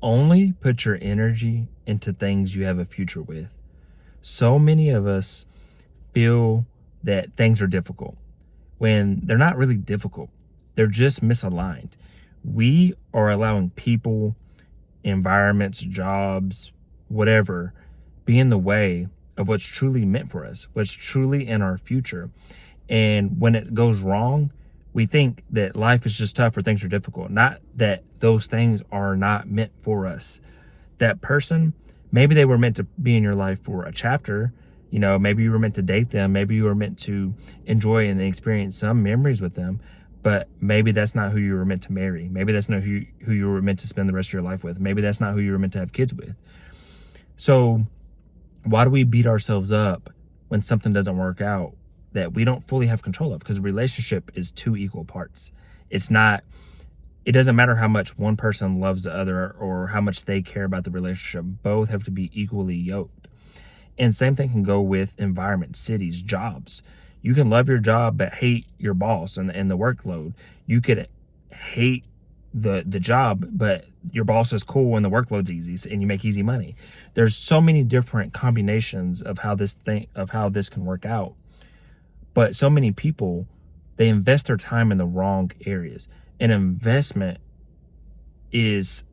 only put your energy into things you have a future with. So many of us feel that things are difficult when they're not really difficult. They're just misaligned. We are allowing people, environments, jobs, whatever, be in the way of what's truly meant for us, what's truly in our future. And when it goes wrong, we think that life is just tough or things are difficult, not that those things are not meant for us. That person, maybe they were meant to be in your life for a chapter. Maybe you were meant to date them. Maybe you were meant to enjoy and experience some memories with them. But maybe that's not who you were meant to marry. Maybe that's not who you were meant to spend the rest of your life with. Maybe that's not who you were meant to have kids with. So why do we beat ourselves up when something doesn't work out that we don't fully have control of? Because a relationship is two equal parts. It doesn't matter how much one person loves the other or how much they care about the relationship. Both have to be equally yoked. And same thing can go with environment, cities, jobs. You can love your job but hate your boss and the workload. You could hate the job, but your boss is cool and the workload's easy and you make easy money. There's so many different combinations of how this can work out. But so many people, they invest their time in the wrong areas. An investment is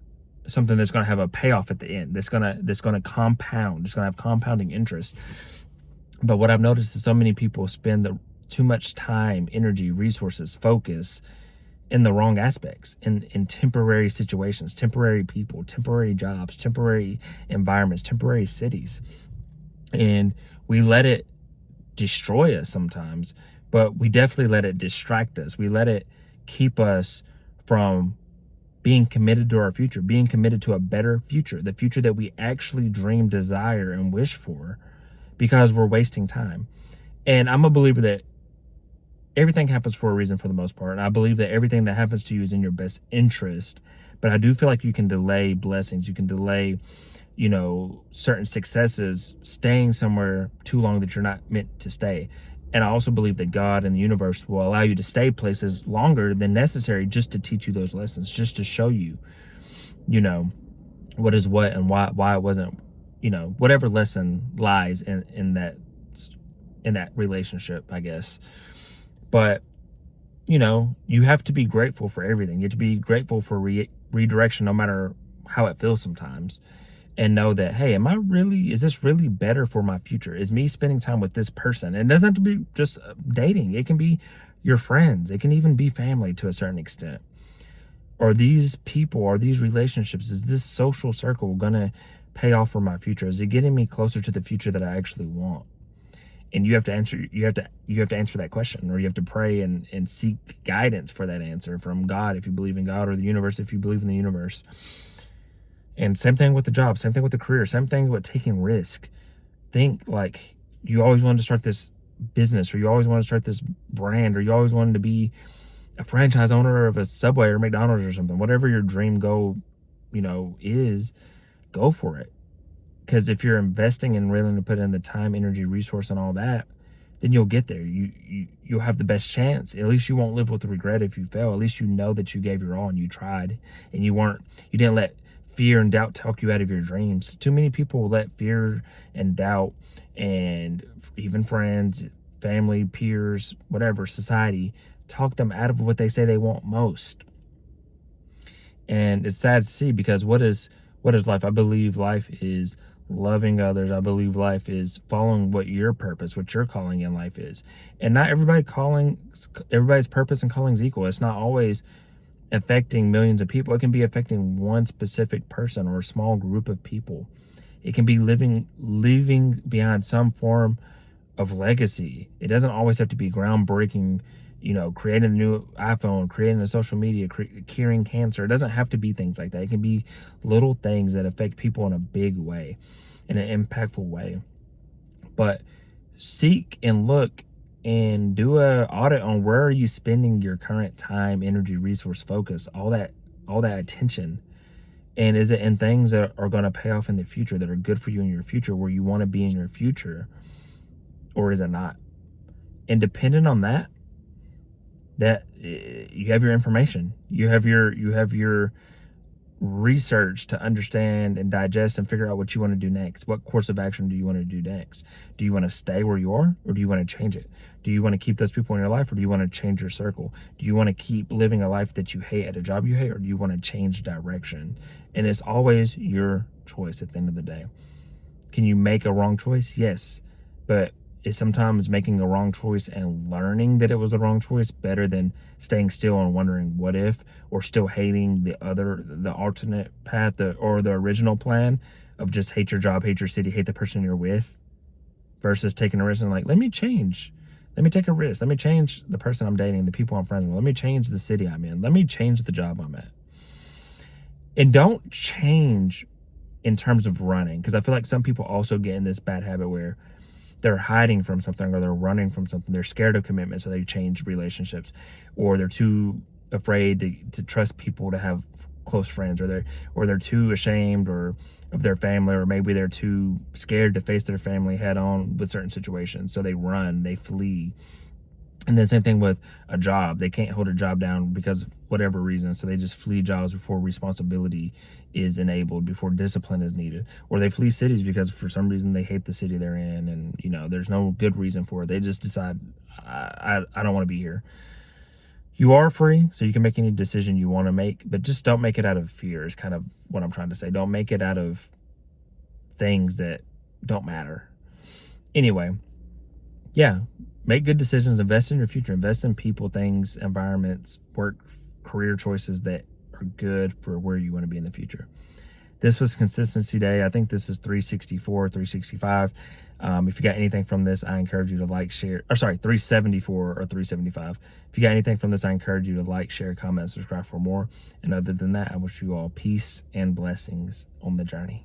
something that's going to have a payoff at the end. That's going to compound. It's going to have compounding interest. But what I've noticed is so many people spend too much time, energy, resources, focus in the wrong aspects, in temporary situations, temporary people, temporary jobs, temporary environments, temporary cities. And we let it destroy us sometimes, but we definitely let it distract us. We let it keep us from being committed to our future, being committed to a better future, the future that we actually dream, desire, and wish for, because we're wasting time. And I'm a believer that everything happens for a reason for the most part. And I believe that everything that happens to you is in your best interest. But I do feel like you can delay blessings. You can delay, certain successes staying somewhere too long that you're not meant to stay. And I also believe that God and the universe will allow you to stay places longer than necessary just to teach you those lessons, just to show you, what is what and why it wasn't, whatever lesson lies in that relationship, I guess. But, you have to be grateful for everything. You have to be grateful for redirection, no matter how it feels sometimes. And know that, hey, is this really better for my future? Is me spending time with this person? And it doesn't have to be just dating. It can be your friends. It can even be family to a certain extent. Or these people, or these relationships, is this social circle going to pay off for my future? Is it getting me closer to the future that I actually want? And you have to answer that question, or you have to pray and seek guidance for that answer from God, if you believe in God, or the universe, if you believe in the universe. And same thing with the job, same thing with the career, same thing with taking risk. Think like you always wanted to start this business, or you always wanted to start this brand, or you always wanted to be a franchise owner of a Subway or McDonald's or something. Whatever your dream goal, is, go for it. Because if you're investing and willing to put in the time, energy, resource, and all that, then you'll get there. You'll have the best chance. At least you won't live with regret if you fail. At least you know that you gave your all and you tried, and you didn't let fear and doubt talk you out of your dreams. Too many people let fear and doubt, and even friends, family, peers, whatever, society, talk them out of what they say they want most. And it's sad to see, because what is life? I believe life is loving others. I believe life is following what your purpose, what your calling in life is. And not everybody's purpose and calling is equal. It's not always affecting millions of people. It can be affecting one specific person or a small group of people. It can be leaving behind some form of legacy. It doesn't always have to be groundbreaking, creating a new iPhone, creating a social media, curing cancer. It doesn't have to be things like that. It can be little things that affect people in a big way, in an impactful way. But seek and look and do a audit on where are you spending your current time, energy, resource, focus, all that attention. And is it in things that are going to pay off in the future, that are good for you in your future, where you want to be in your future, or is it not? And depending on that you have your information, you have your research to understand and digest and figure out what you want to do next. What course of action do you want to do next? Do you want to stay where you are, or do you want to change it? Do you want to keep those people in your life, or do you want to change your circle? Do you want to keep living a life that you hate at a job you hate, or do you want to change direction? And it's always your choice at the end of the day. Can you make a wrong choice? Yes. But is sometimes making a wrong choice and learning that it was the wrong choice better than staying still and wondering what if, or still hating the alternate path, or the original plan of just hate your job, hate your city, hate the person you're with, versus taking a risk and like, let me change. Let me take a risk. Let me change the person I'm dating, the people I'm friends with. Let me change the city I'm in. Let me change the job I'm at. And don't change in terms of running, because I feel like some people also get in this bad habit where they're hiding from something, or they're running from something. They're scared of commitment, so they change relationships, or they're too afraid to trust people to have close friends, or they're too ashamed or of their family, or maybe they're too scared to face their family head on with certain situations, so they run, they flee. And then same thing with a job. They can't hold a job down because of whatever reason. So they just flee jobs before responsibility is enabled, before discipline is needed. Or they flee cities because for some reason they hate the city they're in, and there's no good reason for it. They just decide, I don't want to be here. You are free, so you can make any decision you want to make, but just don't make it out of fear is kind of what I'm trying to say. Don't make it out of things that don't matter. Anyway, yeah, make good decisions, invest in your future, invest in people, things, environments, work, career choices that are good for where you want to be in the future. This was Consistency Day. I think this is 364, 365. If you got anything from this, I encourage you to like, share, 374 or 375. If you got anything from this, I encourage you to like, share, comment, subscribe for more. And other than that, I wish you all peace and blessings on the journey.